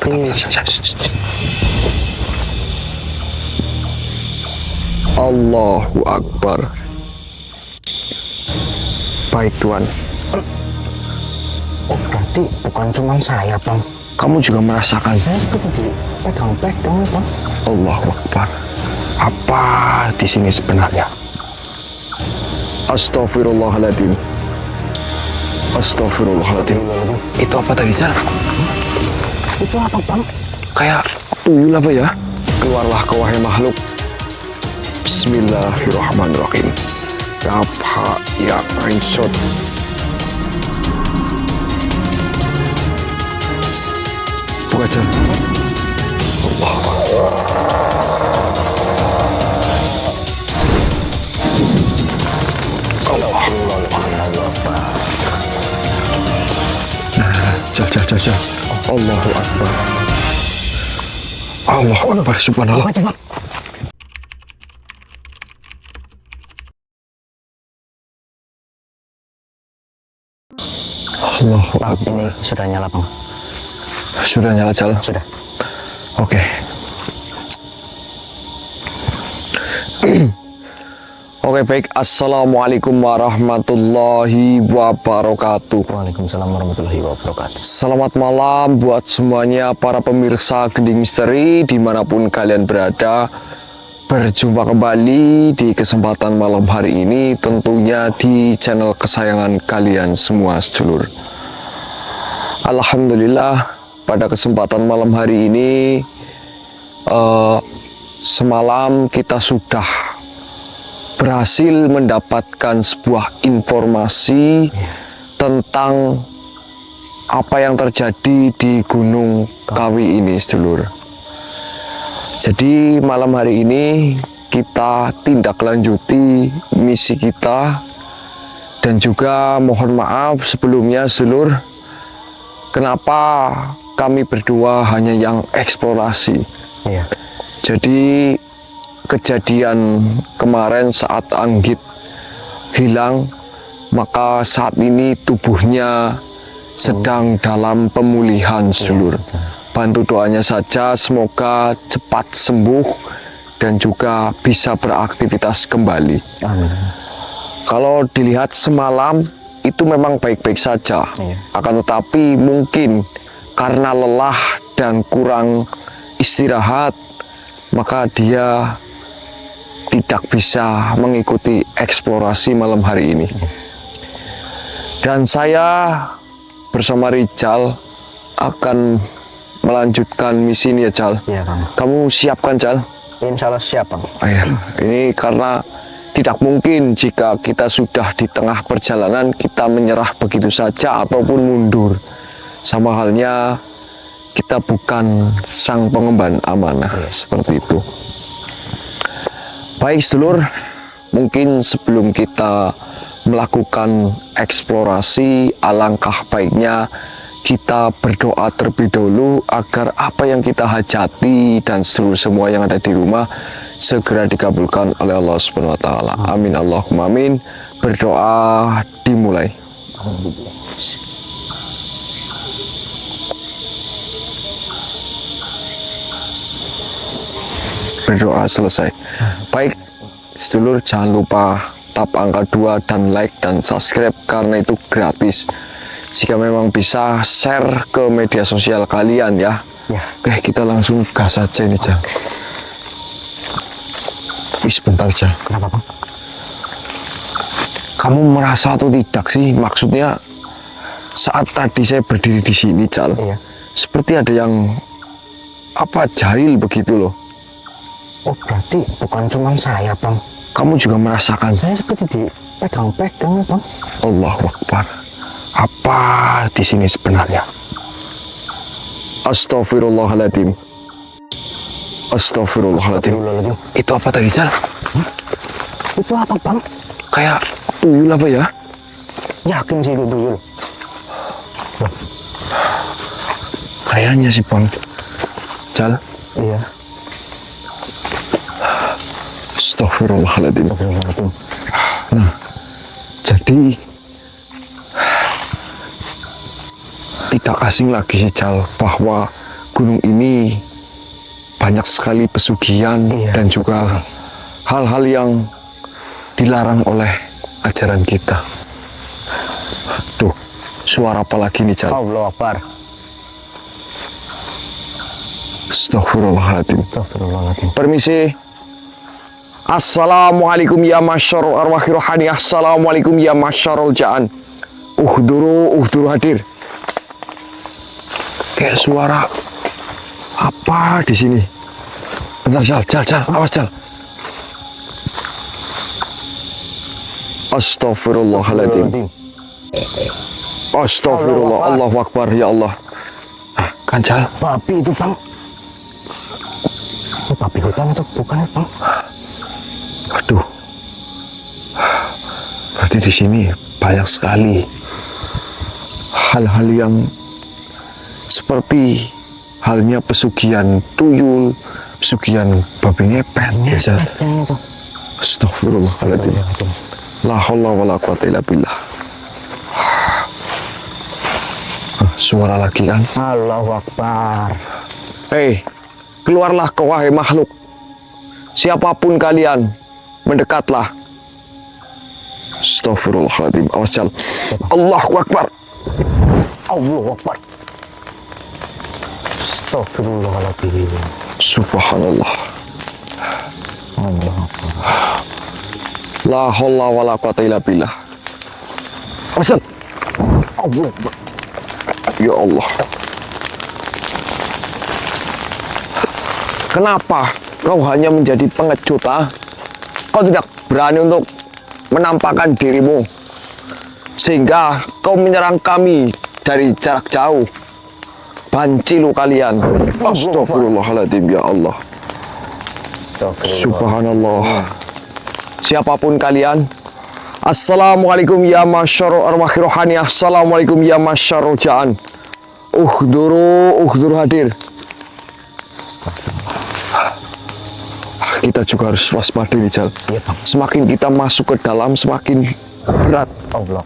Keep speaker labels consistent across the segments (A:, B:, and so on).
A: Allahu Akbar. Baik Tuan.
B: Oh, berarti bukan cuma saya, Bang.
A: Kamu juga merasakan?
B: Saya seperti dipegang-pegang, Bang.
A: Allahu Akbar. Apa di sini sebenarnya? Astaghfirullahaladzim. Astaghfirullahaladzim. Itu apa tadi, Jar?
B: Itu apa, Bang?
A: Kayak tuyul apa ya? Keluarlah kau wahai makhluk. Bismillahirrahmanirrahim. Apa ya Ainsot? Buka Jar. Jal. Allahu Akbar. Allahu Akbar, subhanallah. Allahu Akbar.
B: Ini sudah nyala, Bang.
A: Sudah nyala, Jal?
B: Sudah.
A: Oke. Oke, baik. Assalamualaikum warahmatullahi wabarakatuh.
B: Waalaikumsalam warahmatullahi wabarakatuh.
A: Selamat malam buat semuanya para pemirsa Gending Misteri dimanapun kalian berada. Berjumpa kembali di kesempatan malam hari ini, tentunya di channel kesayangan kalian semua sedulur. Alhamdulillah, pada kesempatan malam hari ini semalam kita sudah berhasil mendapatkan sebuah informasi tentang apa yang terjadi di Gunung Kawi ini sedulur. Jadi malam hari ini kita tindak lanjuti misi kita, dan juga mohon maaf sebelumnya sedulur, kenapa kami berdua hanya yang eksplorasi.
B: Iya.
A: Jadi kejadian kemarin saat Anggit hilang, maka saat ini tubuhnya sedang dalam pemulihan sedulur. Bantu doanya saja, semoga cepat sembuh dan juga bisa beraktivitas kembali.
B: Amin.
A: Kalau dilihat semalam itu memang baik-baik saja, akan tetapi mungkin karena lelah dan kurang istirahat, maka dia tidak bisa mengikuti eksplorasi malam hari ini. Dan saya bersama Rijal akan melanjutkan misi ini ya, Jal.
B: Iya, Bang.
A: Kamu siapkan, Jal?
B: Insya Allah siap, Bang.
A: Ini karena tidak mungkin jika kita sudah di tengah perjalanan kita menyerah begitu saja ataupun mundur. Sama halnya kita bukan sang pengemban amanah, seperti itu. Baik sedulur, mungkin sebelum kita melakukan eksplorasi, alangkah baiknya kita berdoa terlebih dahulu agar apa yang kita hajati dan seluruh semua yang ada di rumah segera dikabulkan oleh Allah Subhanahu wa taala. Amin Allahumma amin. Berdoa dimulai. Berdoa selesai. Baik, sedulur jangan lupa tap angka 2 dan like dan subscribe karena itu gratis. Jika memang bisa share ke media sosial kalian ya. Oke, kita langsung gas saja ini, Jal. Tapi sebentar, Jal.
B: Kenapa, Bang?
A: Kamu merasa atau tidak sih? Maksudnya saat tadi saya berdiri di sini, Jal.
B: Iya.
A: Seperti ada yang jahil begitu loh.
B: Oh, berarti bukan cuma saya, Bang.
A: Kamu juga merasakan?
B: Saya seperti dipegang-pegang, Bang.
A: Allahu Akbar. Apa di sini sebenarnya? Astaghfirullahaladzim. Astaghfirullahaladzim. Itu apa tadi, Jal?
B: Itu apa, Bang?
A: Kayak tuyul apa ya?
B: Yakin sih itu tuyul.
A: Kayaknya sih, Bang. Jal.
B: Iya.
A: Astaghfirullahaladzim.
B: Astagfirullahaladzim.
A: Nah, jadi tidak asing lagi sih, Jal, bahwa gunung ini banyak sekali pesugihan dan juga hal-hal yang dilarang oleh ajaran kita. Tuh, suara apa lagi nih, Jal?
B: Allah Akbar.
A: Astagfirullahaladzim.
B: Astagfirullahaladzim.
A: Permisi. Assalamualaikum ya masyarul arwahi rohani. Assalamualaikum ya masyarul ja'an. Uhduru hadir. Kayak suara apa di sini? Bentar, Jal, awas, Jal. Astagfirullahaladzim. Astagfirullah, Allahu Akbar, ya Allah. Kan, Jal?
B: Babi itu, Bang. Ini babi hutan atau bukan, Bang?
A: Aduh. Berarti di sini banyak sekali hal-hal yang seperti halnya pesugihan tuyul, pesugihan babi ngepet. Biasa. Astagfirullahaladzim. La haula wala quwata illa billah. Suara lagi kan?
B: Allahu Akbar.
A: Hei, keluarlah kau wahai makhluk. Siapapun kalian, mendekatlah. Astagfirullahaladzim. Awas, Jal. Allahu Akbar.
B: Allahu Akbar. Astagfirullahaladzim.
A: Subhanallah.
B: Allahu Akbar.
A: La haula wala quwata illa billah. Awas, Jal.
B: Allahu Akbar.
A: Ya Allah. Kenapa kau hanya menjadi pengecut, ah? Kau tidak berani untuk menampakkan dirimu, sehingga kau menyerang kami dari jarak jauh. Banci lu kalian. Astagfirullahaladzim, ya Allah. Subhanallah. Siapapun kalian, Assalamualaikum ya masyarul arwahi rohani. Assalamualaikum ya masyarul ja'an. Uhduru hadir. Kita juga harus waspada nih, Jal.
B: Iya, Bang.
A: Semakin kita masuk ke dalam, semakin berat.
B: Allah.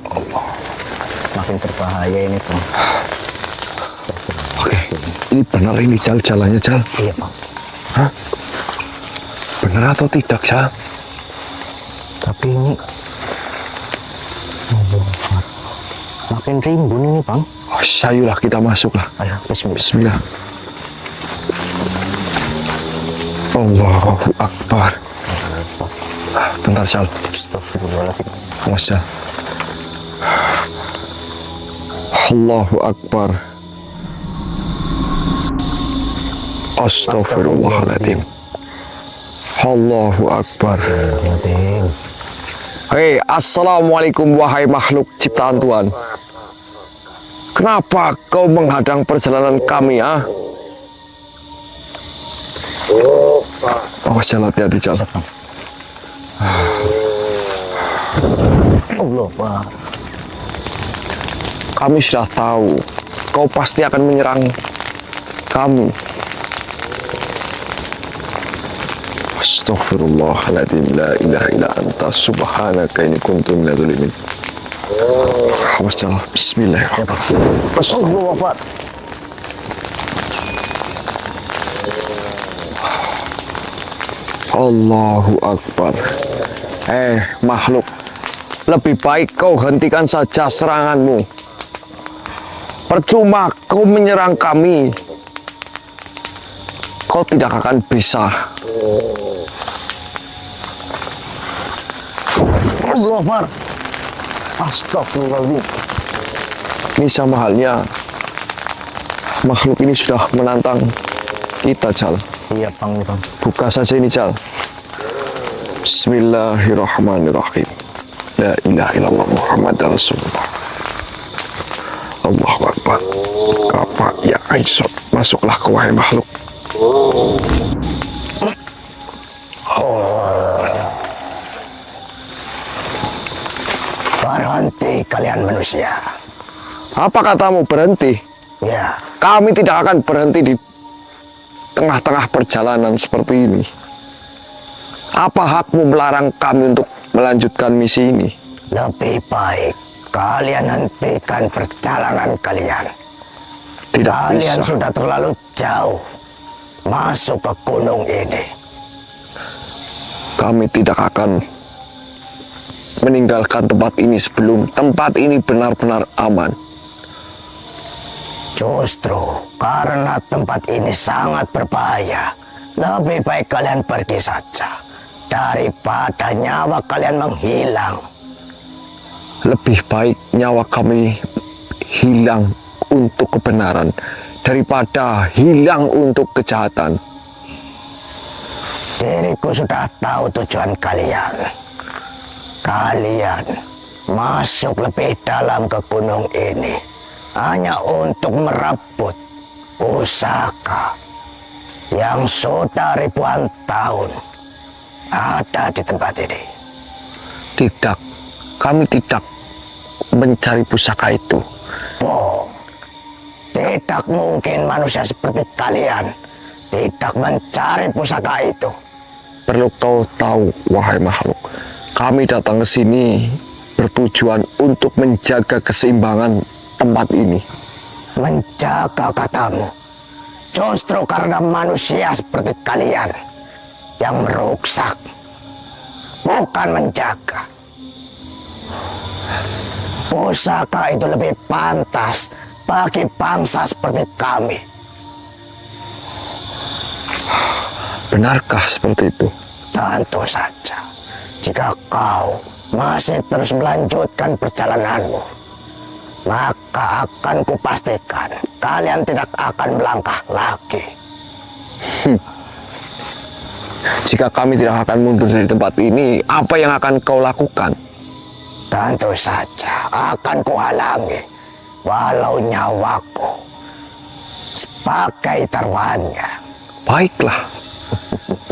B: Makin berbahaya ini, Bang.
A: Oke, ini benar ini, Jal, jalannya, Jal.
B: Iya, Bang.
A: Hah? Benar atau tidak, Jal?
B: Tapi ini makin rimbun ini, Bang.
A: Oh, ayolah kita masuklah.
B: Ayo, bismillah.
A: Bismillah. Allahu Akbar. Bentar, Jal.
B: Astagfirullahaladzim.
A: Awas, Jal. Allahu Akbar. Astagfirullahaladzim. Allahu Akbar.
B: Astagfirullahaladzim.
A: Hei, assalamualaikum wahai makhluk ciptaan Tuhan. Kenapa kau menghadang perjalanan kami, ah? Awas, Jal, hati-hati, Jal.
B: Allah Akbar.
A: Kami sudah tahu kau pasti akan menyerang kami. Astaghfirullahaladzim. La ilaha illa anta subhanaka inni kuntu minadz dzalimin. Awas, Jal. Bismillahirrahmanirrahim.
B: Allahu Akbar.
A: Allahu Akbar. Makhluk, lebih baik kau hentikan saja seranganmu. Percuma kau menyerang kami. Kau tidak akan bisa.
B: Allahu Akbar. Astagfirullahaladzim.
A: Ini sama halnya makhluk ini sudah menantang kita, Jal.
B: Iya, Bang.
A: Buka saja ini, Jal. Bismillahirrahmanirrahim. La ilaha illallah Muhammad Rasulullah. Allahu Akbar. Apa ya Aisyah? Masuklah ke wahai makhluk.
B: Berhenti kalian manusia.
A: Apa katamu berhenti?
B: Ya.
A: Kami tidak akan berhenti di tengah-tengah perjalanan seperti ini. Apa hakmu melarang kami untuk melanjutkan misi ini?
B: Lebih baik kalian hentikan perjalanan kalian.
A: Tidak
B: Kalian
A: bisa.
B: sudah terlalu jauh masuk ke gunung ini.
A: Kami tidak akan meninggalkan tempat ini sebelum tempat ini benar-benar aman.
B: Justru karena tempat ini sangat berbahaya, lebih baik kalian pergi saja daripada nyawa kalian menghilang.
A: Lebih baik nyawa kami hilang untuk kebenaran daripada hilang untuk kejahatan.
B: Diriku sudah tahu tujuan kalian. Kalian masuk lebih dalam ke gunung ini hanya untuk merebut pusaka yang sudah ribuan tahun ada di tempat ini.
A: Tidak, kami tidak mencari pusaka itu.
B: Bohong. Tidak mungkin manusia seperti kalian tidak mencari pusaka itu.
A: Perlu kau tahu, wahai makhluk, kami datang ke sini bertujuan untuk menjaga keseimbangan tempat ini.
B: Menjaga katamu. Justru karena manusia seperti kalian yang merusak, bukan menjaga. Pusaka itu lebih pantas bagi bangsa seperti kami.
A: Benarkah seperti itu?
B: Tentu saja. Jika kau masih terus melanjutkan perjalananmu, maka akan kupastikan kalian tidak akan melangkah lagi.
A: Jika kami tidak akan mundur dari tempat ini, apa yang akan kau lakukan?
B: Tentu saja akan kuhalangi, walau nyawaku sebagai taruhannya.
A: Baiklah,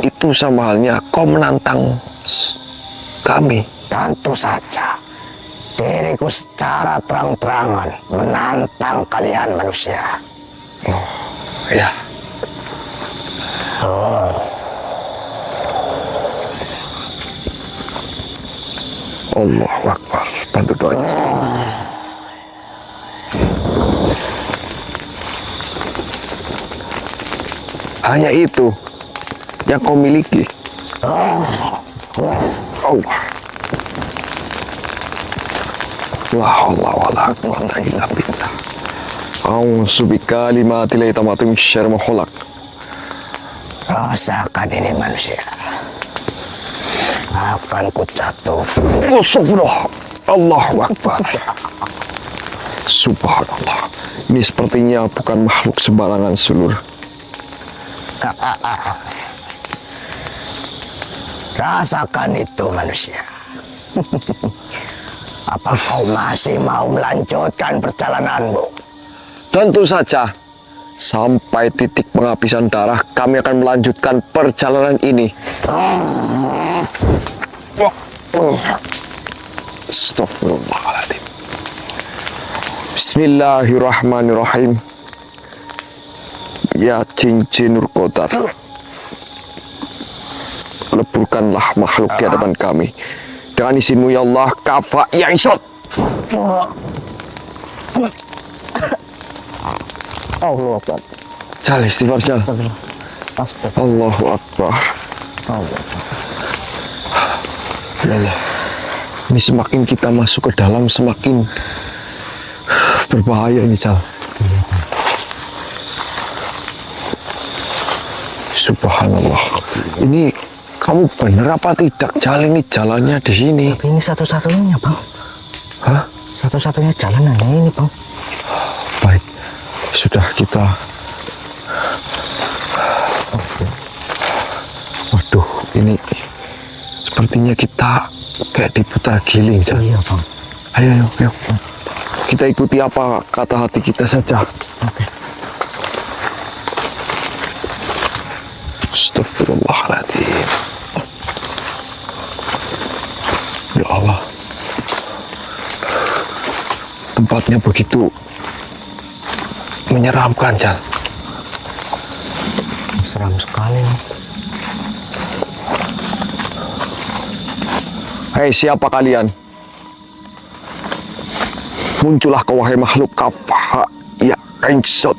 A: itu sama halnya kau menantang kami.
B: Tentu saja, diriku secara terang-terangan menantang kalian manusia.
A: Ya, Allahu Akbar. Bantu doanya. Hanya itu yang kau miliki. Allah. La haula wala quwwata illa billah. A'udzu bikalimati llahi tammati min syarri ma khalaq.
B: Rasakan ini manusia. Akan kucatuh.
A: Astagfirullah. Allahu Akbar. Subhanallah. Ini sepertinya bukan makhluk sembarangan, Sulur.
B: Rasakan itu manusia. Apa kau masih mau melanjutkan perjalananmu?
A: Tentu saja. Sampai titik penghabisan darah, kami akan melanjutkan perjalanan ini. Astagfirullahaladzim. Bismillahirrahmanirrahim. Ya cincin Nur Qadar, leburkanlah makhluk di hadapan kami. Dengan izinmu ya Allah, kafa ya Isyad.
B: Allah Akbar.
A: Jal istighfar Jal. Allahu Akbar. Ya Allah. Ini semakin kita masuk ke dalam, semakin berbahaya ini Jal. Subhanallah. Ini kamu bener apa tidak? Jal, ini jalannya di sini.
B: Tapi ini satu-satunya bang.
A: Hah?
B: Satu-satunya jalan hanya ini bang.
A: Baik. Sudah kita. Waduh, ini sepertinya kita kayak diputar giling, Jal.
B: Iya bang.
A: Ayo, ayo, ayo. Kita ikuti apa kata hati kita saja.
B: Oke.
A: Astagfirullahaladzim. Ya Allah. Tempatnya begitu menyeramkan, Jal.
B: Seram sekali.
A: Hei, siapa kalian? Muncullah kau wahai makhluk kafah ya Isyad.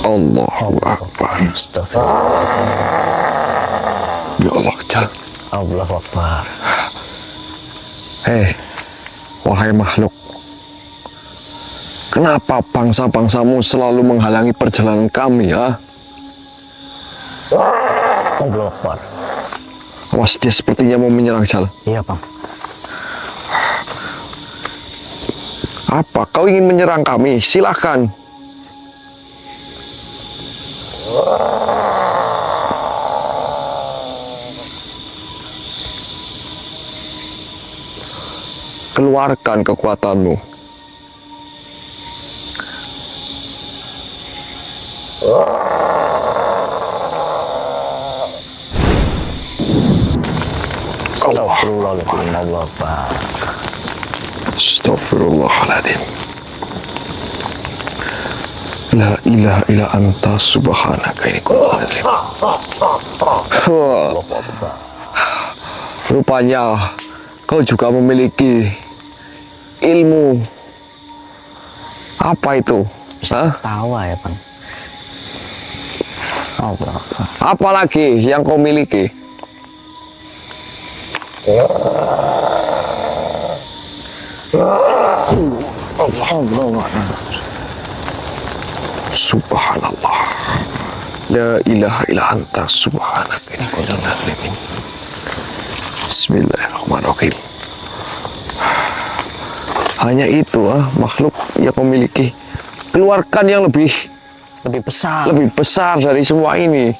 A: Allahu Akbar. Ya Allah, Jal.
B: Allahu Akbar.
A: Wahai makhluk. Kenapa bangsa-bangsamu selalu menghalangi perjalanan kami, ya?
B: Allahu Akbar.
A: Awas, dia sepertinya mau menyerang, Jal.
B: Iya, Bang.
A: Apa? Kau ingin menyerang kami? Silahkan. Keluarkan kekuatanmu.
B: Astagfirullahaladzim. Allahu Akbar.
A: Astagfirullahaladzim. La ilaha illa anta subhanaka ini kuntu. Rupanya kau juga memiliki ilmu. Apa itu? Hah?
B: Tawa ya, Bang. Allahu Akbar.
A: Apa lagi yang kau miliki? Subhanallah. La ilaha illa anta subhanaka inni kuntu minadz dzalimin. Bismillahirrahmanirrahim. Hanya itu makhluk yang memiliki. Keluarkan yang lebih besar dari semua ini.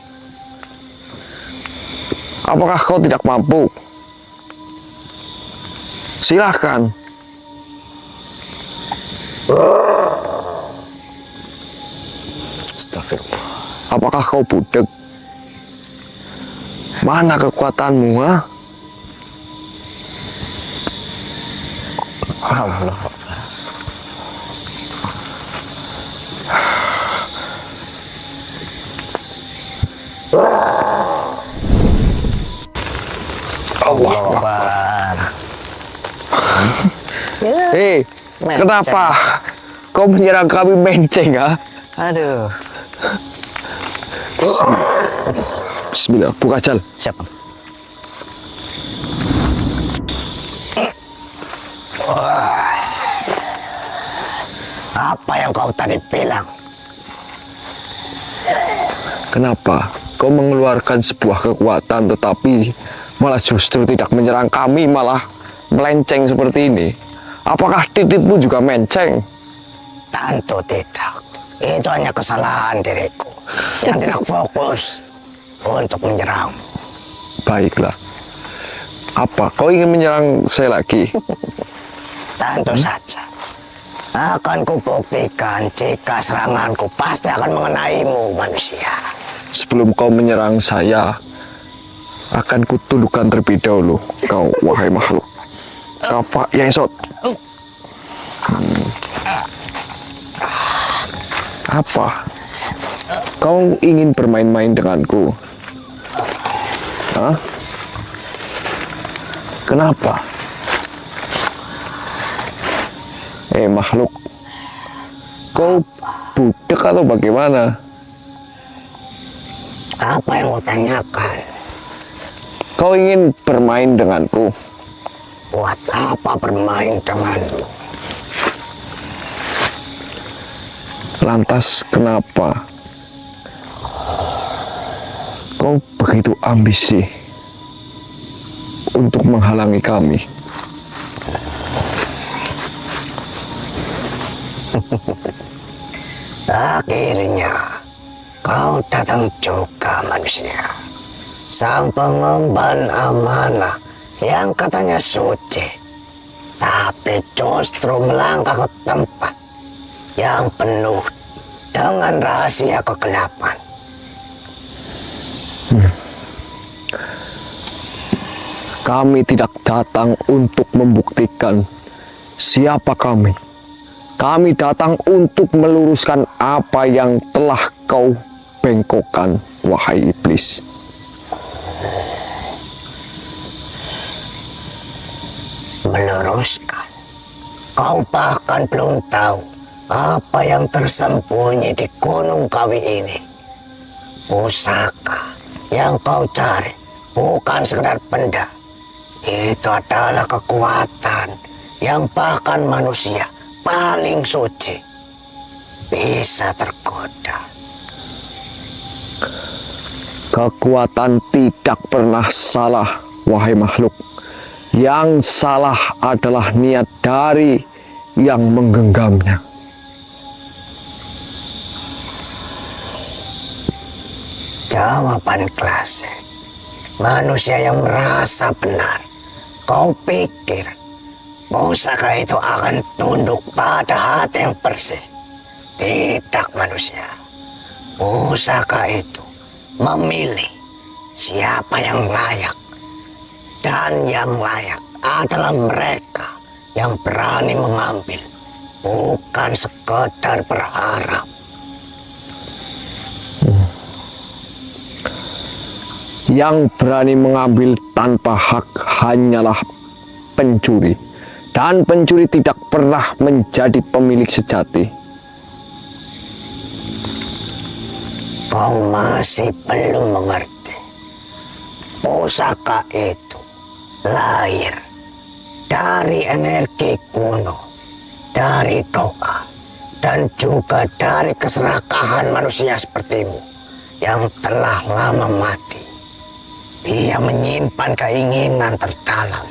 A: Apakah kau tidak mampu? Silahkan.
B: Astagfirullah.
A: Apakah kau budek? Mana kekuatanmu, ha?
B: Allah Akbar.
A: Allah
B: Akbar.
A: Kenapa kau menyerang kami menceng, ha?
B: Aduh.
A: Bismillah, buka, Jal.
B: Siapa? Apa yang kau tadi bilang?
A: Kenapa kau mengeluarkan sebuah kekuatan tetapi malah justru tidak menyerang kami, malah melenceng seperti ini? Apakah tititmu juga menceng?
B: Tentu tidak. Itu hanya kesalahan diriku yang tidak fokus untuk menyerang.
A: Baiklah. Apa? Kau ingin menyerang saya lagi?
B: Tentu saja. Akan kubuktikan jika seranganku pasti akan mengenaimu, manusia.
A: Sebelum kau menyerang saya, akan kutundukkan terlebih dahulu kau, wahai makhluk. Kafa Yaisot. Apa? Kau ingin bermain-main denganku? Hah? Kenapa? Makhluk. Kau budek atau bagaimana?
B: Apa yang mau tanyakan?
A: Kau ingin bermain denganku?
B: Buat apa bermain denganmu?
A: Lantas kenapa kau begitu ambisi untuk menghalangi kami?
B: Akhirnya kau datang juga, manusia. Sang pengemban amanah yang katanya suci, tapi justru melangkah ke tempat yang penuh dengan rahasia kegelapan.
A: Kami tidak datang untuk membuktikan siapa kami. Kami datang untuk meluruskan apa yang telah kau bengkokkan, wahai iblis.
B: Meluruskan? Kau bahkan belum tahu apa yang tersembunyi di Gunung Kawi ini. Pusaka yang kau cari bukan sekedar benda. Itu adalah kekuatan yang bahkan manusia paling suci bisa tergoda.
A: Kekuatan tidak pernah salah, wahai makhluk. Yang salah adalah niat dari yang menggenggamnya.
B: Jawaban klasik. Manusia yang merasa benar. Kau pikir pusaka itu akan tunduk pada hati yang bersih? Tidak, manusia. Pusaka itu memilih siapa yang layak. Dan yang layak adalah mereka yang berani mengambil, bukan sekedar berharap.
A: Yang berani mengambil tanpa hak hanyalah pencuri. Dan pencuri tidak pernah menjadi pemilik sejati.
B: Kau masih belum mengerti. Pusaka itu lahir dari energi kuno, dari doa, dan juga dari keserakahan manusia sepertimu yang telah lama mati. Dia menyimpan keinginan terdalam,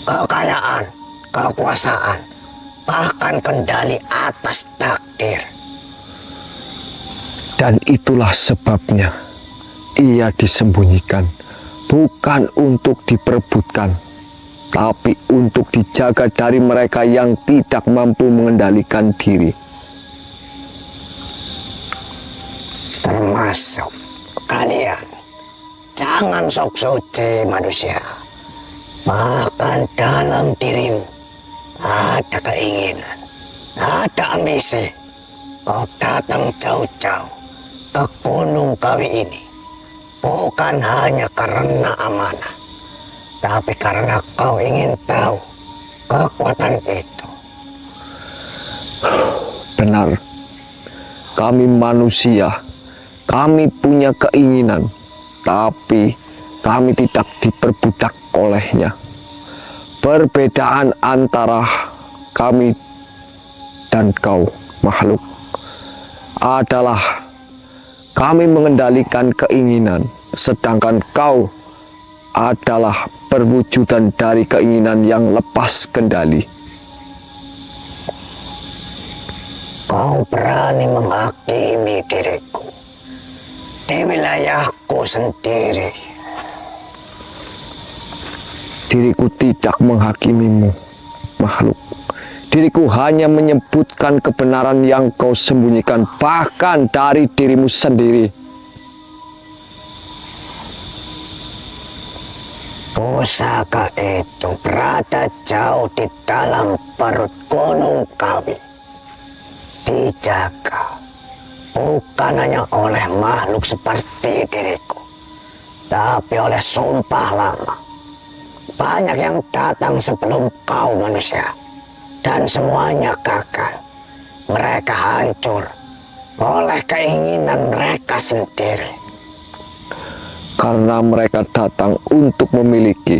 B: kekayaan, kekuasaan, bahkan kendali atas takdir.
A: Dan itulah sebabnya ia disembunyikan, bukan untuk diperebutkan, tapi untuk dijaga dari mereka yang tidak mampu mengendalikan diri.
B: Termasuk kalian. Jangan sok suci, manusia. Bahkan dalam dirimu ada keinginan, ada ambisi. Kau datang jauh-jauh ke Gunung Kawi ini bukan hanya karena amanah, tapi karena kau ingin tahu kekuatan itu.
A: Benar, kami manusia, kami punya keinginan, tapi kami tidak diperbudak olehnya. Perbedaan antara kami dan kau, makhluk, adalah kami mengendalikan keinginan, sedangkan kau adalah perwujudan dari keinginan yang lepas kendali.
B: Kau berani menghakimi diriku di wilayahku sendiri.
A: Diriku tidak menghakimimu, makhluk. Diriku hanya menyebutkan kebenaran yang kau sembunyikan, bahkan dari dirimu sendiri.
B: Pusaka itu berada jauh di dalam perut Gunung Kawi. Dijaga bukan hanya oleh makhluk seperti diriku, tapi oleh sumpah lama. Banyak yang datang sebelum kau, manusia, dan semuanya gagal. Mereka hancur oleh keinginan mereka sendiri.
A: Karena mereka datang untuk memiliki.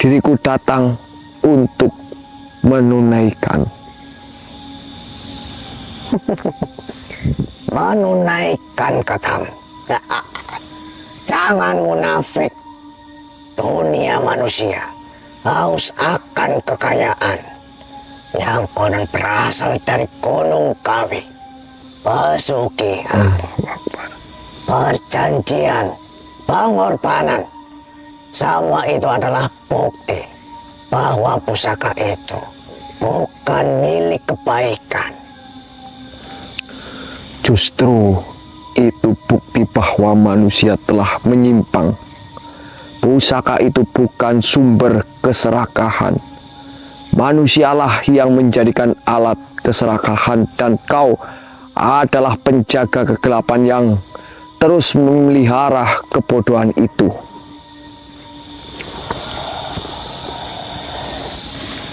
A: Diriku datang untuk menunaikan.
B: Menunaikan, katamu. Jangan munafik. Dunia manusia haus akan kekayaan yang konon berasal dari Gunung Kawi. Pesugihan, perjanjian, pengorbanan, semua itu adalah bukti bahwa pusaka itu bukan milik kebaikan.
A: Justru itu bukti bahwa manusia telah menyimpang. Pusaka itu bukan sumber keserakahan. Manusialah yang menjadikan alat keserakahan, dan kau adalah penjaga kegelapan yang terus memelihara kebodohan itu.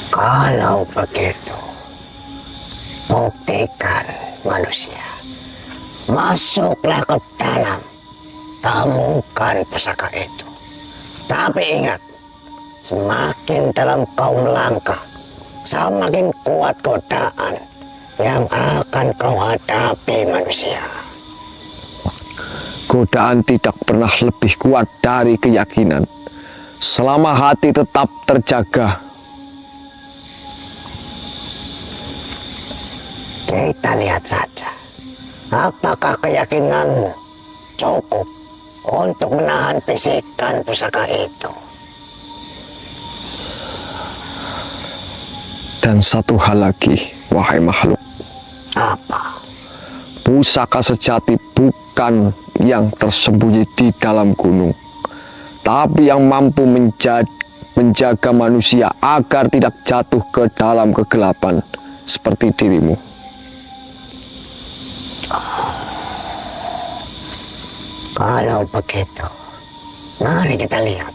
B: Kalau begitu, Buktikan manusia. Masuklah ke dalam. Temukan pusaka itu. Tapi ingat, semakin dalam kau melangkah, semakin kuat godaan yang akan kau hadapi manusia.
A: Godaan tidak pernah lebih kuat dari keyakinan. Selama hati tetap terjaga.
B: Kita lihat saja, apakah keyakinanmu cukup untuk menahan bisikan pusaka itu.
A: Dan satu hal lagi, wahai makhluk.
B: Apa?
A: Pusaka sejati bukan yang tersembunyi di dalam gunung, tapi yang mampu menjaga manusia agar tidak jatuh ke dalam kegelapan seperti dirimu.
B: Kalau begitu, mari kita lihat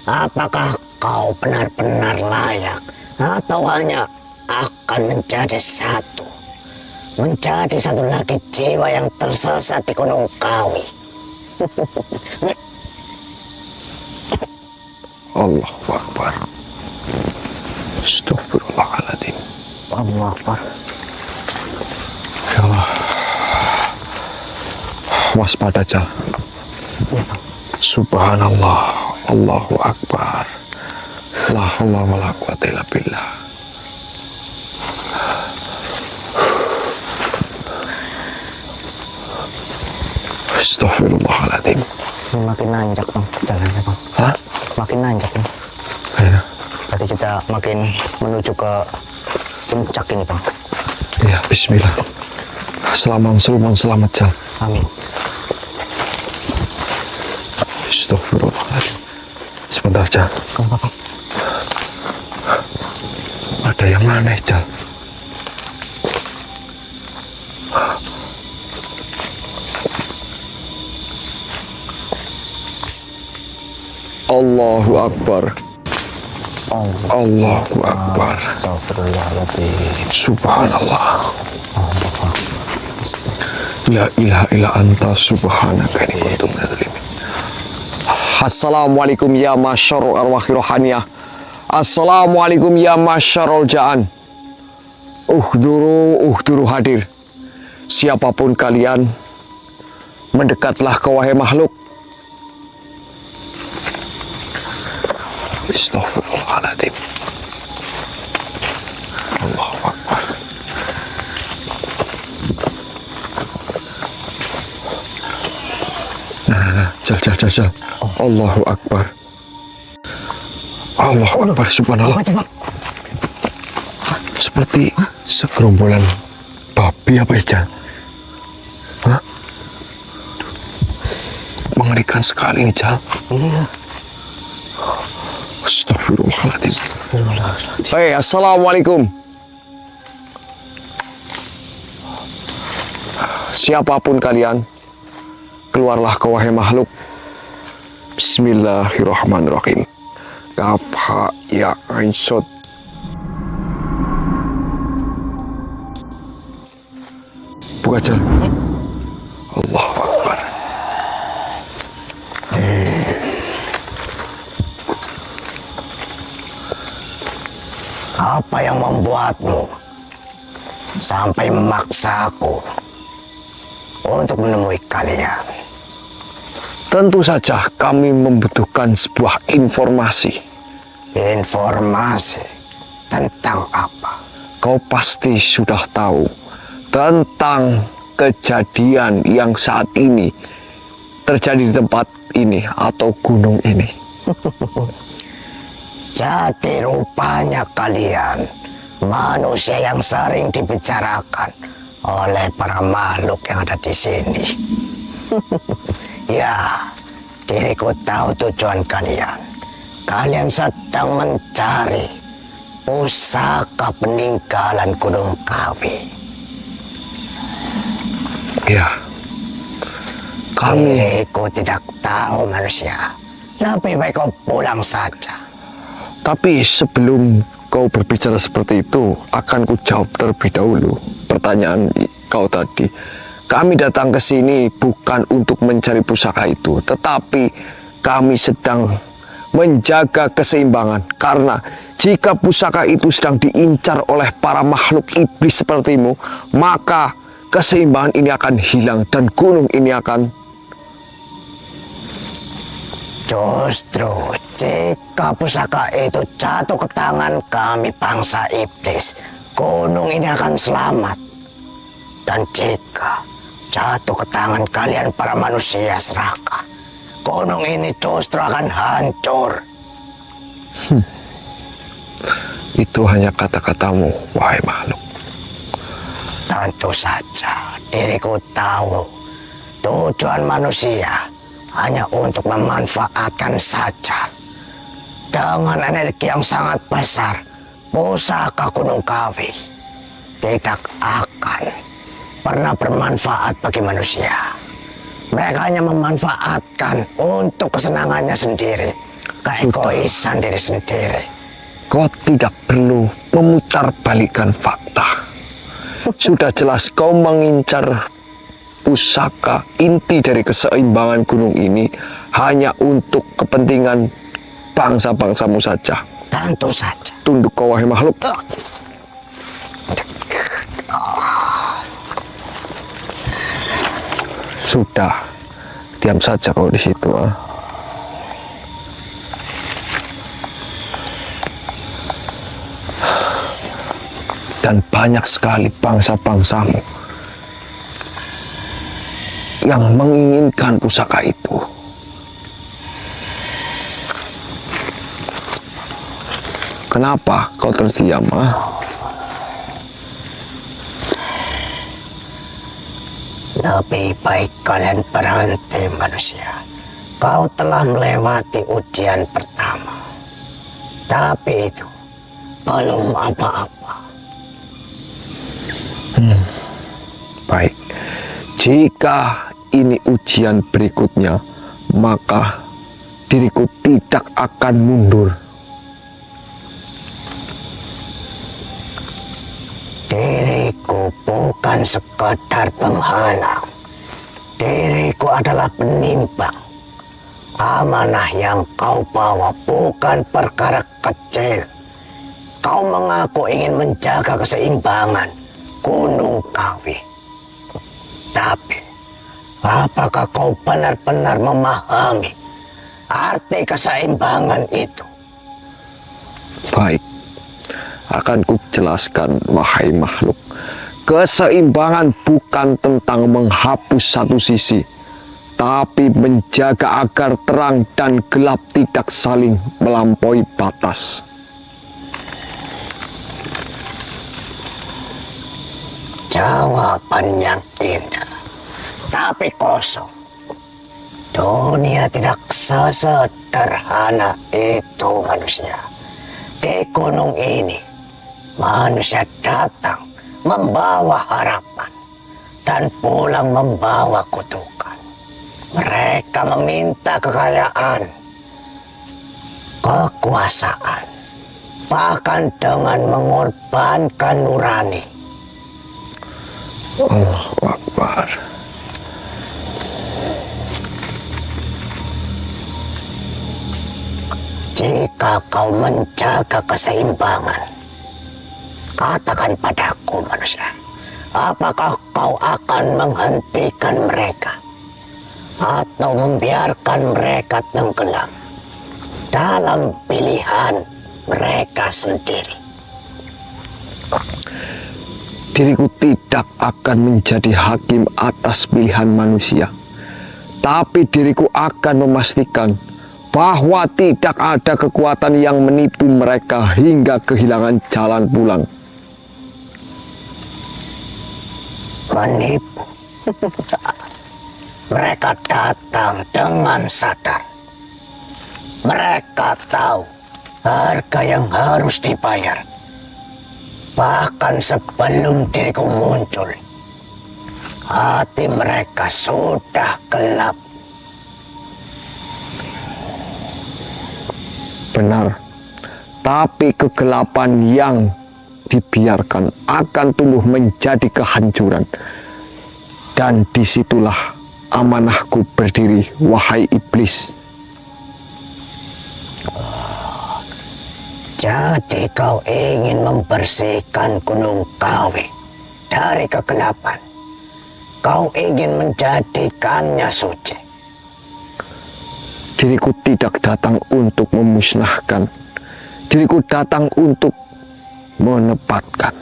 B: apakah kau benar-benar layak atau hanya akan menjadi satu lagi jiwa yang tersesat di Gunung Kawi.
A: Allahu Akbar. Astagfirullahaladzim.
B: Allah Akbar.
A: Ya Allah. Waspada, Jal. Subhanallah. Allahu Akbar. La haula wala quwata illa billah. Astagfirullahaladzim.
B: Makin nanjak bang, jalannya bang.
A: Hah?
B: Makin nanjak bang.
A: Iya.
B: Berarti kita makin menuju ke puncak ini bang.
A: Iya, bismillah. Selamat Jal.
B: Amin.
A: Astagfirullahaladzim. Sebentar, Jal.
B: Kenapa bang?
A: Ada yang aneh, Jal. Allahu Akbar. Allahu Akbar. Subhanallah. La ilaha illa anta subhanaka inni kuntu minadz zalimin. Assalamualaikum ya masyarul arwahi rohaniyah. Assalamualaikum ya masyarul ja'an. Uhduru hadir. Siapapun kalian, mendekatlah ke wahai makhluk. Astagfirullahaladzim. Allahu Akbar. Nah, Jal. Allahu Akbar. Allahu Akbar, subhanallah. Seperti segerombolan babi apa ya, Jal? Hah? Mengerikan sekali nih, Jal.
B: Iya.
A: Astagfirullahaladzim. Hei, assalamualaikum. Siapapun kalian, keluarlah ke wahai makhluk. Bismillahirrahmanirrahim. Kaf ha ya ain sod. Buka, Jal. Allahu Akbar.
B: Apa yang membuatmu sampai memaksaku untuk menemui kalian?
A: Tentu saja kami membutuhkan sebuah informasi.
B: Informasi tentang apa?
A: Kau pasti sudah tahu tentang kejadian yang saat ini terjadi di tempat ini atau gunung ini.
B: Jadi rupanya kalian manusia yang sering dibicarakan oleh para makhluk yang ada di sini. Ya, diriku tahu tujuan kalian. Kalian sedang mencari pusaka peninggalan Gunung Kawi.
A: Ya,
B: Diriku tidak tahu manusia. Lebih baik kau pulang saja.
A: Tapi sebelum kau berbicara seperti itu, akan ku jawab terlebih dahulu pertanyaan kau tadi. Kami datang ke sini bukan untuk mencari pusaka itu, tetapi kami sedang menjaga keseimbangan. Karena jika pusaka itu sedang diincar oleh para makhluk iblis sepertimu, maka keseimbangan ini akan hilang dan gunung ini akan...
B: Justru jika pusaka itu jatuh ke tangan kami bangsa iblis, gunung ini akan selamat. Dan jika jatuh ke tangan kalian para manusia serakah, gunung ini justru akan hancur.
A: Itu hanya kata-katamu, wahai makhluk.
B: Tentu saja diriku tahu tujuan manusia hanya untuk memanfaatkan saja. Dengan energi yang sangat besar, pusaka Gunung Kawi tidak akan pernah bermanfaat bagi manusia. Mereka hanya memanfaatkan untuk kesenangannya sendiri, keegoisan diri sendiri.
A: Kau tidak perlu memutarbalikkan fakta. Sudah jelas kau mengincar pusaka inti dari keseimbangan gunung ini hanya untuk kepentingan bangsa-bangsamu saja.
B: Tentu saja.
A: Tunduk kau, wahai makhluk. Sudah, diam saja kau di situ. Dan banyak sekali bangsa-bangsamu yang menginginkan pusaka itu. Kenapa kau terdiam?
B: Lebih baik kalian berhenti, manusia. Kau telah melewati ujian pertama. Tapi itu belum apa-apa.
A: Baik, jika ini ujian berikutnya, maka diriku tidak akan mundur.
B: Diriku bukan sekadar penghalang. Diriku adalah penimbang. Amanah yang kau bawa bukan perkara kecil. Kau mengaku ingin menjaga keseimbangan Gunung Kawi. Tapi, apakah kau benar-benar memahami arti keseimbangan itu?
A: Baik, akan kujelaskan, wahai makhluk. Keseimbangan bukan tentang menghapus satu sisi, tapi menjaga agar terang dan gelap tidak saling melampaui batas.
B: Jawaban yang indah, tapi kosong. Dunia tidak sesederhana itu, manusia. Di gunung ini, manusia datang membawa harapan dan pulang membawa kutukan. Mereka meminta kekayaan, kekuasaan, bahkan dengan mengorbankan nurani.
A: Allahu Akbar.
B: Jika kau menjaga keseimbangan, katakan padaku, manusia, apakah kau akan menghentikan mereka atau membiarkan mereka tenggelam dalam pilihan mereka sendiri?
A: Diriku tidak akan menjadi hakim atas pilihan manusia, tapi diriku akan memastikan bahwa tidak ada kekuatan yang menipu mereka hingga kehilangan jalan pulang.
B: Menipu? Mereka datang dengan sadar. Mereka tahu harga yang harus dibayar. Bahkan sebelum diriku muncul, hati mereka sudah gelap.
A: Benar, Tapi kegelapan yang dibiarkan akan tumbuh menjadi kehancuran. Dan disitulah amanahku berdiri, wahai iblis.
B: Jadi kau ingin membersihkan Gunung Kawi dari kegelapan. Kau ingin menjadikannya suci.
A: Diriku tidak datang untuk memusnahkan. Diriku datang untuk menempatkan.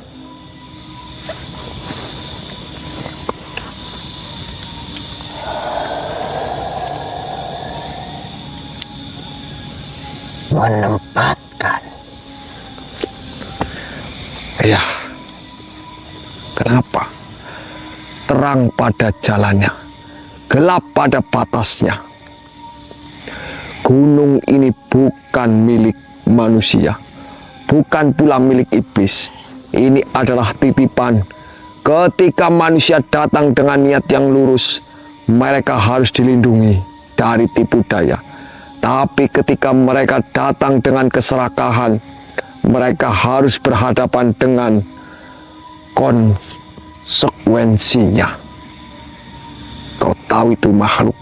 B: Menempatkan.
A: Ya, kenapa? Terang pada jalannya, gelap pada batasnya. Gunung ini bukan milik manusia, bukan pula milik iblis. Ini adalah titipan. Ketika manusia datang dengan niat yang lurus, mereka harus dilindungi dari tipu daya. Tapi ketika mereka datang dengan keserakahan, mereka harus berhadapan dengan konsekuensinya. Kau tahu itu makhluk.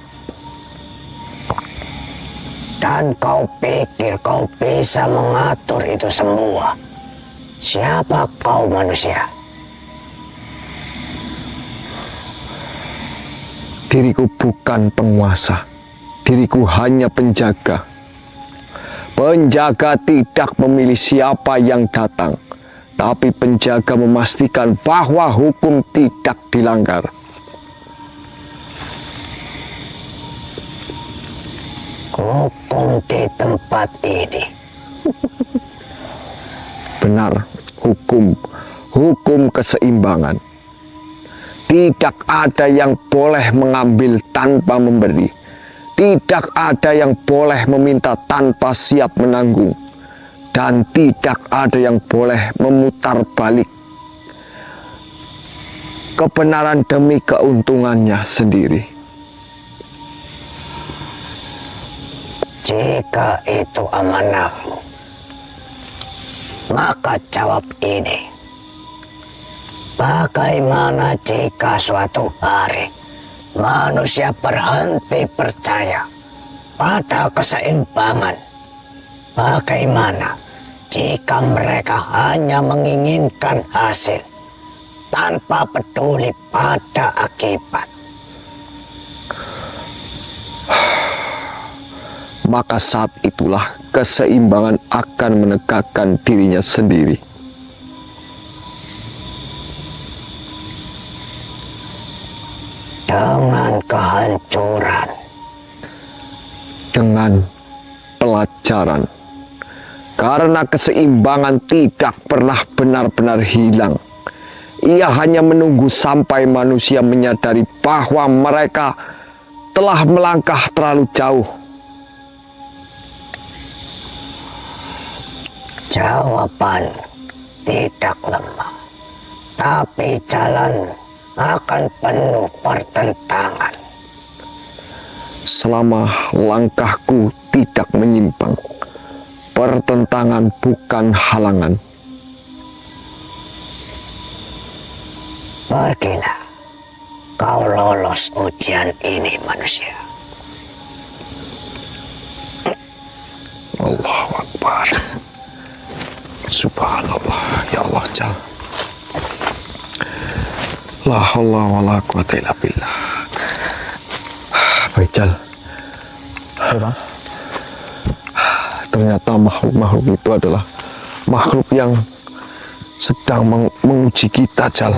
B: Dan kau pikir kau bisa mengatur itu semua. Siapa kau manusia?
A: Diriku bukan penguasa. Diriku hanya penjaga. Penjaga tidak memilih siapa yang datang, tapi penjaga memastikan bahwa hukum tidak dilanggar.
B: Hukum di tempat ini.
A: Benar, hukum keseimbangan. Tidak ada yang boleh mengambil tanpa memberi. Tidak ada yang boleh meminta tanpa siap menanggung. Dan tidak ada yang boleh memutar balik kebenaran demi keuntungannya sendiri.
B: Jika itu amanahmu, maka jawab ini. Bagaimana jika suatu hari manusia berhenti percaya pada keseimbangan? Bagaimana jika mereka hanya menginginkan hasil tanpa peduli pada akibat?
A: Maka saat itulah keseimbangan akan menegakkan dirinya sendiri.
B: Dengan kehancuran.
A: Dengan pelajaran. Karena keseimbangan tidak pernah benar-benar hilang. Ia hanya menunggu sampai manusia menyadari bahwa mereka telah melangkah terlalu jauh.
B: Jawaban tidak lemah, tapi jalan akan penuh pertentangan.
A: Selama langkahku tidak menyimpang, pertentangan bukan halangan.
B: Pergilah, kau lolos ujian ini manusia.
A: Allahu Akbar. Subhanallah, ya Allah, Jal. La haula wa la quwata illa billah. Baik, Jal. Ternyata makhluk-makhluk itu adalah makhluk yang sedang menguji kita, Jal.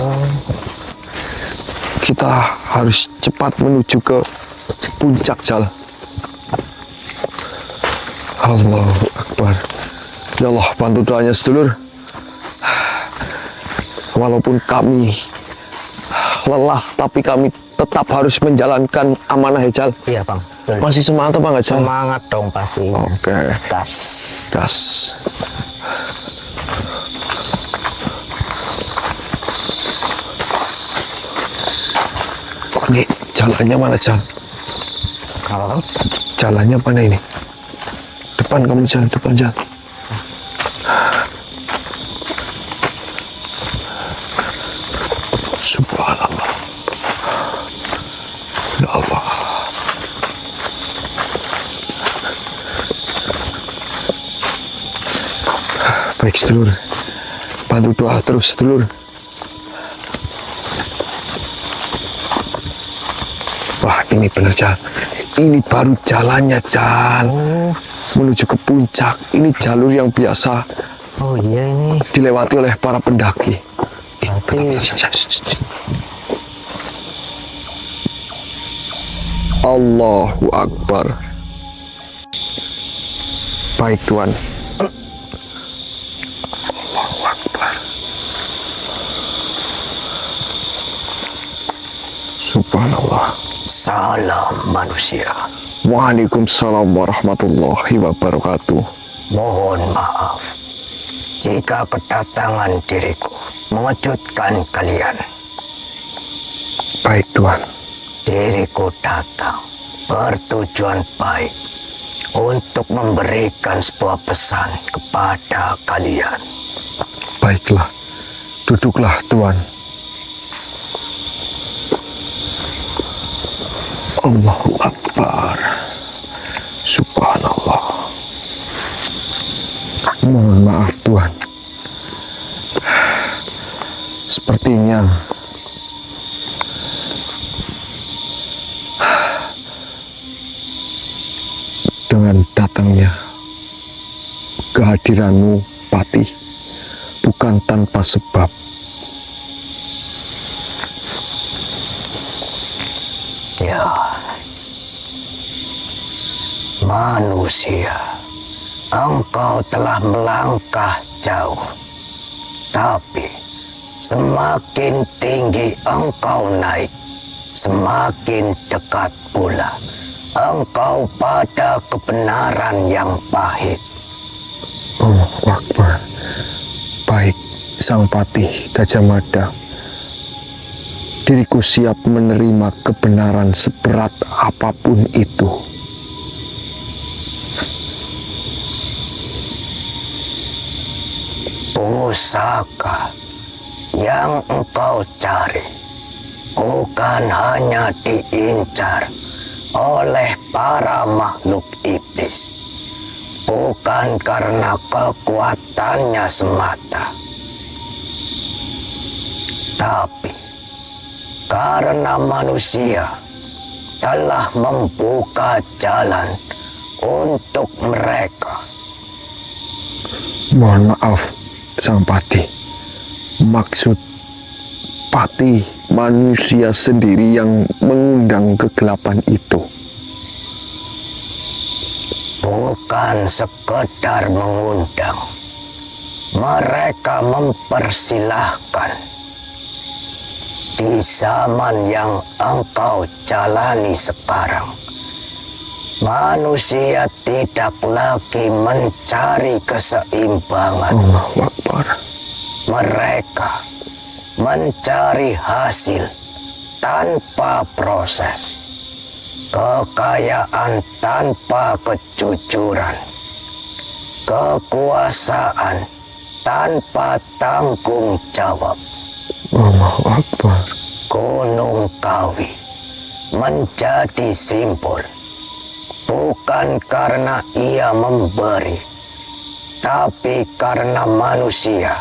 A: Kita harus cepat menuju ke puncak, Jal. Allahu Akbar. Ya Allah, bantu doanya sedulur. Walaupun kami lelah, tapi kami tetap harus menjalankan amanah, ya, Jal.
B: Iya, Bang. Betul.
A: Masih semangat apa enggak, Jal?
B: Semangat dong pasti.
A: Oke.
B: Gas.
A: Gas. Ini jalannya mana, Jal?
B: Apa, Bang?
A: Jalannya mana ini? Depan kamu, Jal. Depan, Jal. Masya Allah. Baik sedulur, bantu doa terus sedulur. Wah ini bener Jan, ini baru jalannya Jan, menuju ke puncak. Ini jalur yang biasa
B: Oh iya ini.
A: dilewati oleh para pendaki.
B: Berarti
A: Allahu Akbar. Baik Tuhan. Allahu Akbar. Subhanallah.
B: salam manusia.
A: Waalaikumsalam warahmatullahi wabarakatuh.
B: Mohon maaf jika kedatangan diriku mengejutkan kalian.
A: Baik Tuhan.
B: Diriku datang bertujuan baik untuk memberikan sebuah pesan kepada kalian.
A: Baiklah. Duduklah Tuhan. Allahu Akbar. Subhanallah. Mohon maaf Tuhan. Sepertinya dengan datangnya kehadiranmu Patih bukan tanpa sebab.
B: Ya, manusia, engkau telah melangkah jauh, tapi semakin tinggi engkau naik, semakin dekat pula engkau pada kebenaran yang pahit.
A: Allahu Akbar. Baik Sang Patih Gajah Mada, diriku siap menerima kebenaran seberat apapun itu.
B: Pusaka yang engkau cari bukan hanya diincar oleh para makhluk iblis, bukan karena kekuatannya semata, tapi karena manusia telah membuka jalan untuk mereka.
A: Mohon maaf Sang Patih, maksud Patih manusia sendiri yang mengundang kegelapan itu.
B: Bukan sekedar mengundang, mereka mempersilahkan. Di zaman yang engkau jalani sekarang, manusia tidak lagi mencari keseimbangan.
A: Allahu Akbar.
B: Mereka mencari hasil tanpa proses, kekayaan tanpa kejujuran, kekuasaan tanpa tanggung jawab.
A: Allahu Akbar.
B: Gunung Kawi menjadi simbol bukan karena ia memberi, tapi karena manusia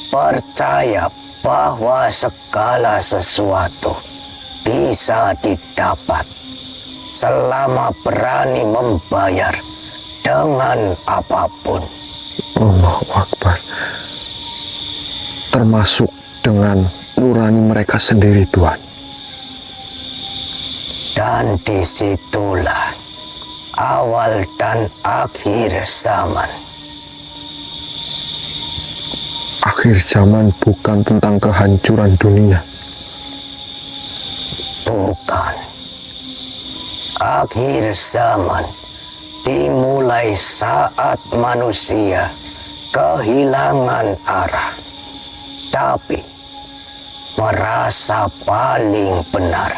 B: percaya bahwa segala sesuatu bisa didapat selama berani membayar dengan apapun.
A: Allahu Akbar. Termasuk dengan nurani mereka sendiri Tuhan.
B: Dan disitulah awal dan akhir zaman.
A: Akhir zaman bukan tentang kehancuran dunia.
B: Bukan. Akhir zaman dimulai saat manusia kehilangan arah, tapi merasa paling benar.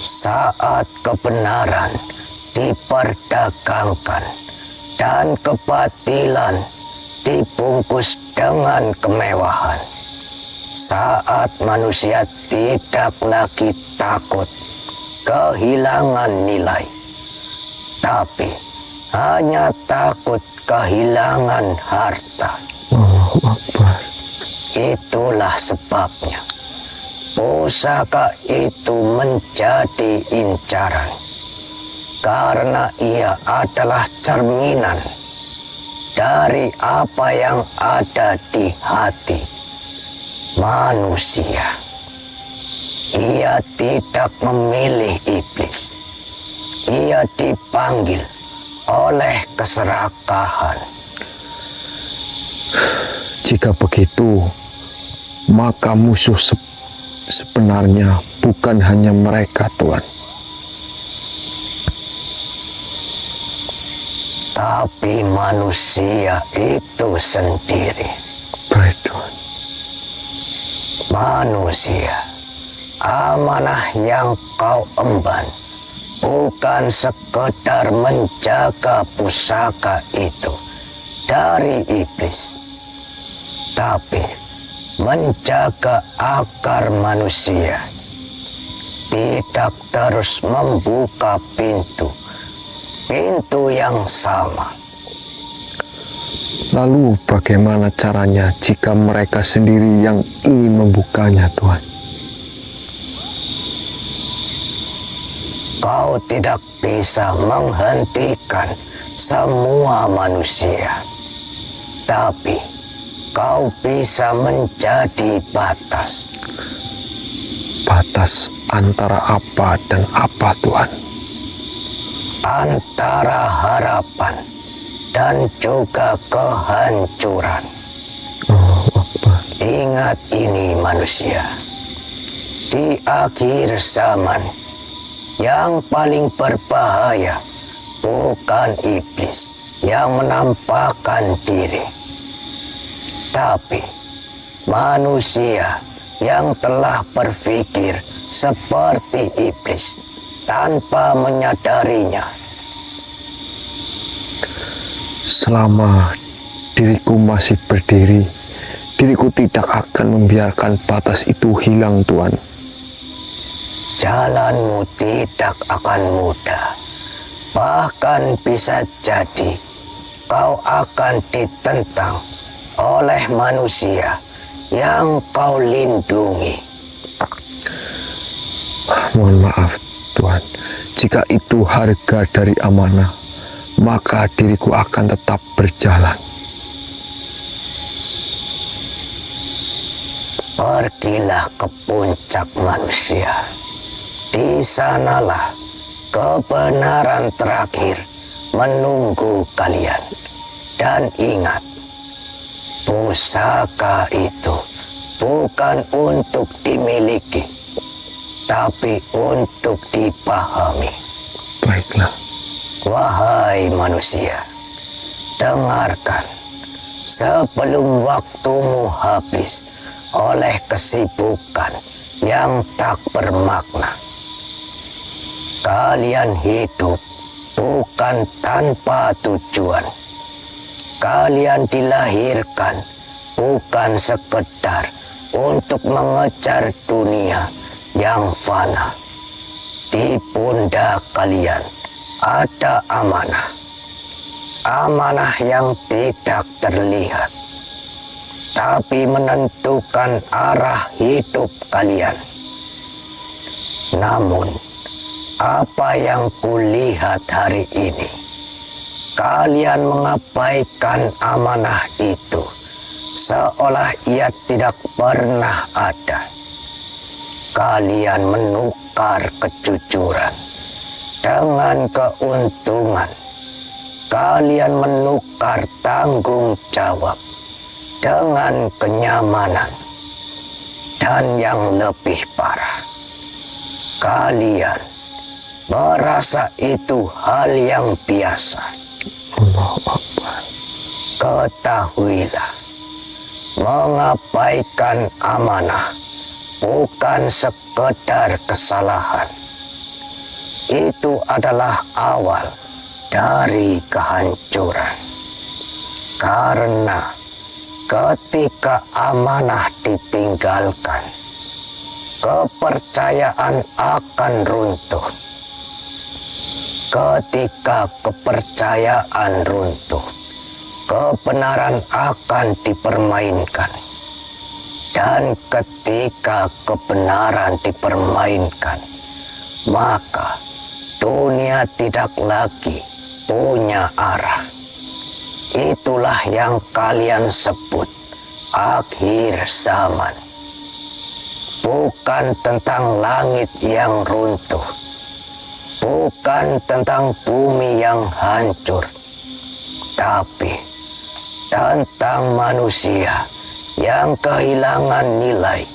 B: Saat kebenaran diperdagangkan dan kebatilan dibungkus dengan kemewahan, saat manusia tidak lagi takut kehilangan nilai, tapi hanya takut kehilangan harta.
A: Allahu Akbar.
B: Itulah sebabnya pusaka itu menjadi incaran, karena ia adalah cerminan dari apa yang ada di hati manusia. Ia tidak memilih iblis. Ia dipanggil oleh keserakahan.
A: Jika begitu, maka musuh sebenarnya bukan hanya mereka, Tuhan.
B: Tapi manusia itu sendiri.
A: Baik, Tuhan.
B: Manusia, amanah yang kau emban bukan sekedar menjaga pusaka itu dari iblis, tapi menjaga agar manusia tidak terus membuka pintu yang sama.
A: Lalu bagaimana caranya jika mereka sendiri yang ingin membukanya, Tuhan?
B: Kau tidak bisa menghentikan semua manusia, tapi kau bisa menjadi batas.
A: Batas antara apa dan apa, Tuhan?
B: Antara harapan dan juga kehancuran.
A: Allahu Akbar.
B: Ingat ini manusia, di akhir zaman yang paling berbahaya bukan iblis yang menampakkan diri, tapi manusia yang telah berpikir seperti iblis tanpa menyadarinya.
A: Selama diriku masih berdiri, diriku tidak akan membiarkan batas itu hilang, Tuhan.
B: Jalanmu tidak akan mudah. Bahkan bisa jadi kau akan ditentang oleh manusia yang kau lindungi.
A: Mohon maaf, Tuhan. Jika itu harga dari amanah, maka diriku akan tetap berjalan.
B: Pergilah ke puncak manusia. Di sanalah kebenaran terakhir menunggu kalian. Dan ingat, pusaka itu bukan untuk dimiliki, tapi untuk dipahami.
A: Baiklah.
B: Wahai manusia, dengarkan sebelum waktumu habis oleh kesibukan yang tak bermakna. Kalian hidup bukan tanpa tujuan. Kalian dilahirkan bukan sekedar untuk mengejar dunia yang fana. Di pundak kalian ada amanah. Amanah yang tidak terlihat, tapi menentukan arah hidup kalian. Namun, apa yang kulihat hari ini, kalian mengabaikan amanah itu, seolah ia tidak pernah ada. Kalian menukar kejujuran dengan keuntungan. Kalian menukar tanggung jawab dengan kenyamanan. Dan yang lebih parah, kalian merasa itu hal yang biasa.
A: Allahu Akbar.
B: Ketahuilah, mengabaikan amanah bukan sekedar kesalahan. Itu adalah awal dari kehancuran. Karena ketika amanah ditinggalkan, kepercayaan akan runtuh. Ketika kepercayaan runtuh, kebenaran akan dipermainkan. Dan ketika kebenaran dipermainkan, maka dunia tidak lagi punya arah. Itulah yang kalian sebut akhir zaman. Bukan tentang langit yang runtuh, bukan tentang bumi yang hancur, tapi tentang manusia yang kehilangan nilai,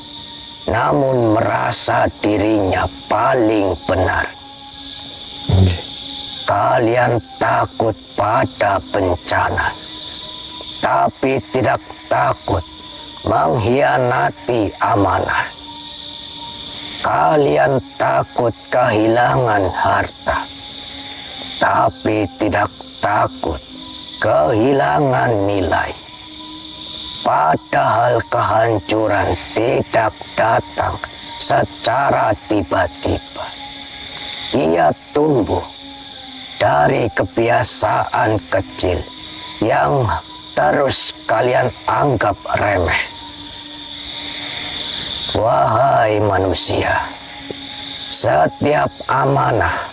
B: namun merasa dirinya paling benar. Kalian takut pada bencana, tapi tidak takut mengkhianati amanah. Kalian takut kehilangan harta, tapi tidak takut kehilangan nilai. Padahal kehancuran tidak datang secara tiba-tiba. Ia tumbuh dari kebiasaan kecil yang terus kalian anggap remeh. Wahai manusia, setiap amanah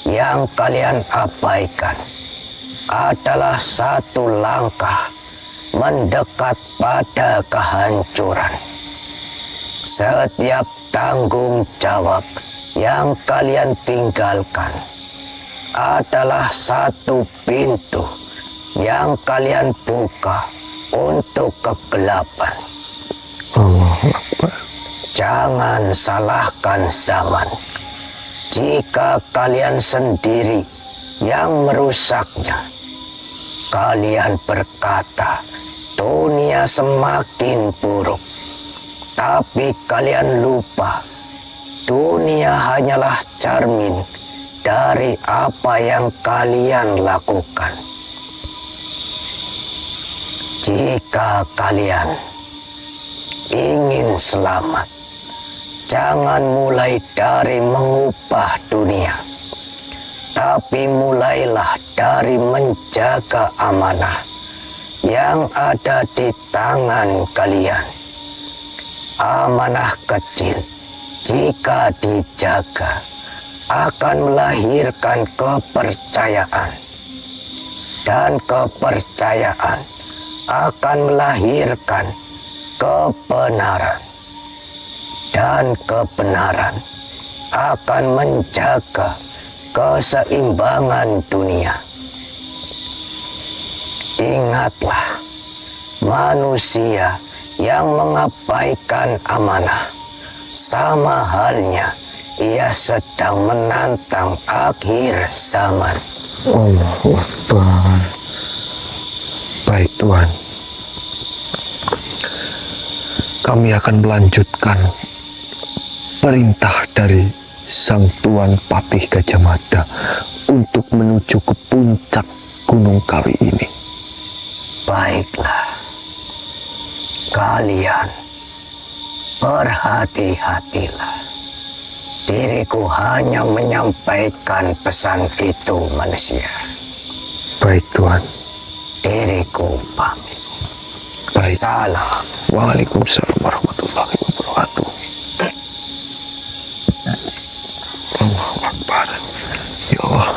B: yang kalian abaikan adalah satu langkah mendekat pada kehancuran. Setiap tanggung jawab yang kalian tinggalkan adalah satu pintu yang kalian buka untuk kegelapan.
A: Allahu Akbar.
B: Jangan salahkan zaman jika kalian sendiri yang merusaknya. Kalian berkata dunia semakin buruk, tapi kalian lupa dunia hanyalah cermin dari apa yang kalian lakukan. Jika kalian ingin selamat, jangan mulai dari mengubah dunia, tapi mulailah dari menjaga amanah yang ada di tangan kalian. Amanah kecil jika dijaga akan melahirkan kepercayaan, dan kepercayaan akan melahirkan kebenaran, dan kebenaran akan menjaga keseimbangan dunia. Ingatlah, manusia yang mengabaikan amanah, sama halnya ia sedang menantang akhir zaman.
A: Allahu Akbar. Baik Tuhan, kami akan melanjutkan perintah dari Sang Tuan Patih Gajah Mada untuk menuju ke puncak Gunung Kawi ini.
B: Baiklah, kalian berhati-hatilah. Diriku hanya menyampaikan pesan itu, manusia.
A: Baik Tuhan.
B: Diriku pamit.
A: Baik.
B: Salam.
A: Waalaikumsalam warahmatullahi wabarakatuh. Allahu Akbar. Ya Allah.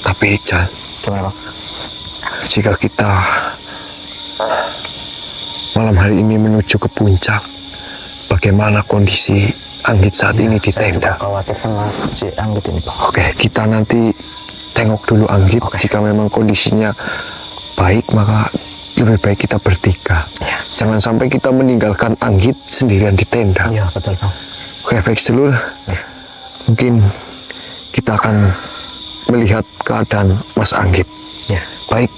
A: Tapi Ical,
B: Gimana, Bang?
A: jika kita malam hari ini menuju ke puncak, bagaimana kondisi Anggit saat ini di tenda?
B: Khawatir sama si Anggit ini, Bang.
A: Oke, kita nanti tengok dulu Anggit. Jika memang kondisinya baik, maka lebih baik kita bertiga.
B: Ya.
A: Jangan sampai kita meninggalkan Anggit sendirian di tenda.
B: Iya, betul, Bang.
A: Oke, baik sedulur.
B: Ya.
A: Mungkin kita akan melihat keadaan Mas Anggit.
B: Ya.
A: Baik,